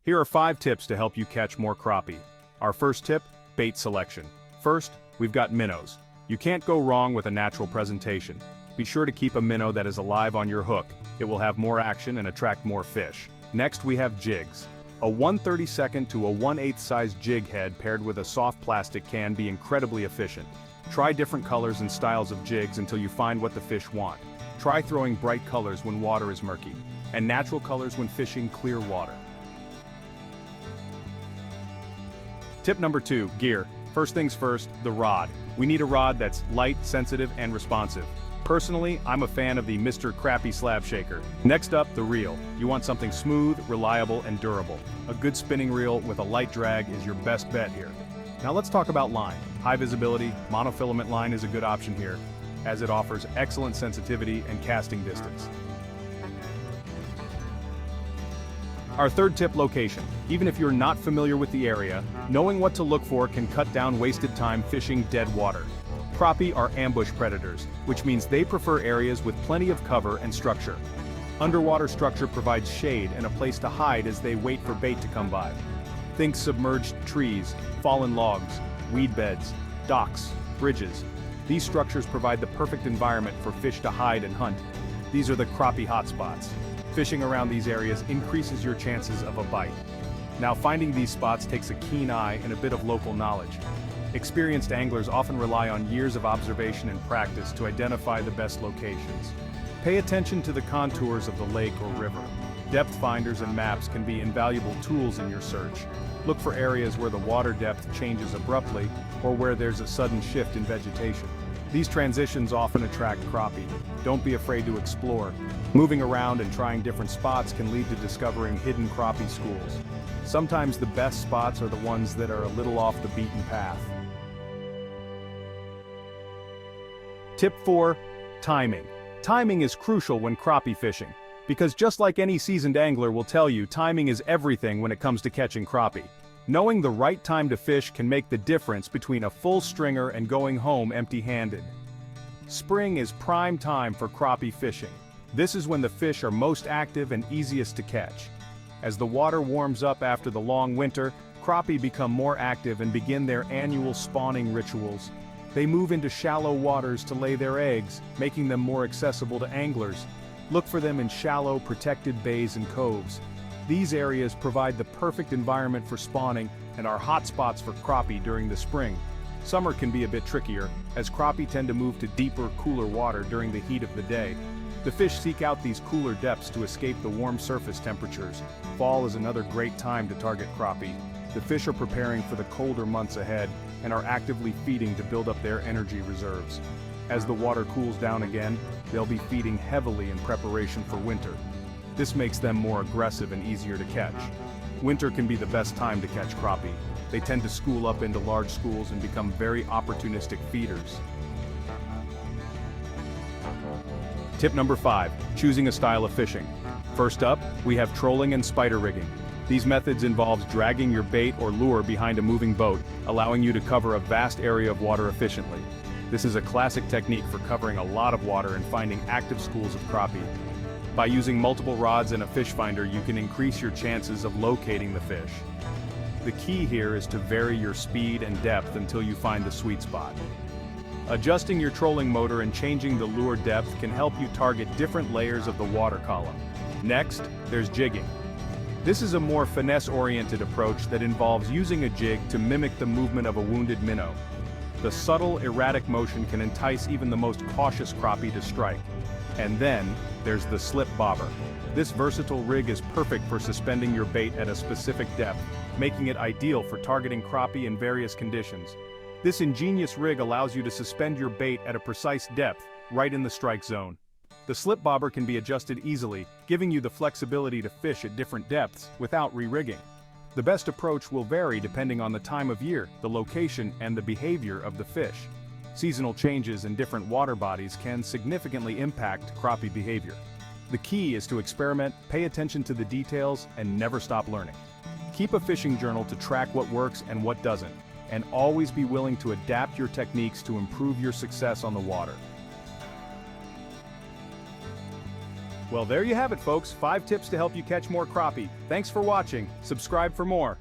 Here are 5 tips to help you catch more crappie. Our first tip, bait selection. First, we've got minnows. You can't go wrong with a natural presentation. Be sure to keep a minnow that is alive on your hook. It will have more action and attract more fish. Next we have jigs. A 1/32 to a 1/8 size jig head paired with a soft plastic can be incredibly efficient. Try different colors and styles of jigs until you find what the fish want. Try throwing bright colors when water is murky, and natural colors when fishing clear water. Tip number 2, gear. First things first, the rod. We need a rod that's light, sensitive, and responsive. Personally, I'm a fan of the Mr. Crappie slab shaker. Next up, the reel. You want something smooth, reliable, and durable. A good spinning reel with a light drag is your best bet here. Now let's talk about line. High visibility, monofilament line is a good option here, as it offers excellent sensitivity and casting distance. Our third tip, location. Even if you're not familiar with the area, knowing what to look for can cut down wasted time fishing dead water. Crappie are ambush predators, which means they prefer areas with plenty of cover and structure. Underwater structure provides shade and a place to hide as they wait for bait to come by. Think submerged trees, fallen logs, weed beds, docks, bridges. These structures provide the perfect environment for fish to hide and hunt. These are the crappie hotspots. Fishing around these areas increases your chances of a bite. Now finding these spots takes a keen eye and a bit of local knowledge. Experienced anglers often rely on years of observation and practice to identify the best locations. Pay attention to the contours of the lake or river. Depth finders and maps can be invaluable tools in your search. Look for areas where the water depth changes abruptly or where there's a sudden shift in vegetation. These transitions often attract crappie. Don't be afraid to explore. Moving around and trying different spots can lead to discovering hidden crappie schools. Sometimes the best spots are the ones that are a little off the beaten path. Tip 4, timing. Timing is crucial when crappie fishing, because just like any seasoned angler will tell you, timing is everything when it comes to catching crappie. Knowing the right time to fish can make the difference between a full stringer and going home empty-handed. Spring is prime time for crappie fishing. This is when the fish are most active and easiest to catch. As the water warms up after the long winter, crappie become more active and begin their annual spawning rituals. They move into shallow waters to lay their eggs, making them more accessible to anglers. Look for them in shallow, protected bays and coves. These areas provide the perfect environment for spawning and are hotspots for crappie during the spring. Summer can be a bit trickier, as crappie tend to move to deeper, cooler water during the heat of the day. The fish seek out these cooler depths to escape the warm surface temperatures. Fall is another great time to target crappie. The fish are preparing for the colder months ahead and are actively feeding to build up their energy reserves. As the water cools down again, they'll be feeding heavily in preparation for winter. This makes them more aggressive and easier to catch. Winter can be the best time to catch crappie. They tend to school up into large schools and become very opportunistic feeders. Tip number 5, choosing a style of fishing. First up, we have trolling and spider rigging. These methods involves dragging your bait or lure behind a moving boat, allowing you to cover a vast area of water efficiently. This is a classic technique for covering a lot of water and finding active schools of crappie. By using multiple rods and a fish finder, you can increase your chances of locating the fish. The key here is to vary your speed and depth until you find the sweet spot. Adjusting your trolling motor and changing the lure depth can help you target different layers of the water column. Next, there's jigging. This is a more finesse-oriented approach that involves using a jig to mimic the movement of a wounded minnow. The subtle, erratic motion can entice even the most cautious crappie to strike. And then, there's the slip bobber. This versatile rig is perfect for suspending your bait at a specific depth, making it ideal for targeting crappie in various conditions. This ingenious rig allows you to suspend your bait at a precise depth, right in the strike zone. The slip bobber can be adjusted easily, giving you the flexibility to fish at different depths without re-rigging. The best approach will vary depending on the time of year, the location, and the behavior of the fish. Seasonal changes in different water bodies can significantly impact crappie behavior. The key is to experiment, pay attention to the details, and never stop learning. Keep a fishing journal to track what works and what doesn't, and always be willing to adapt your techniques to improve your success on the water. Well, there you have it, folks. 5 tips to help you catch more crappie. Thanks for watching. Subscribe for more.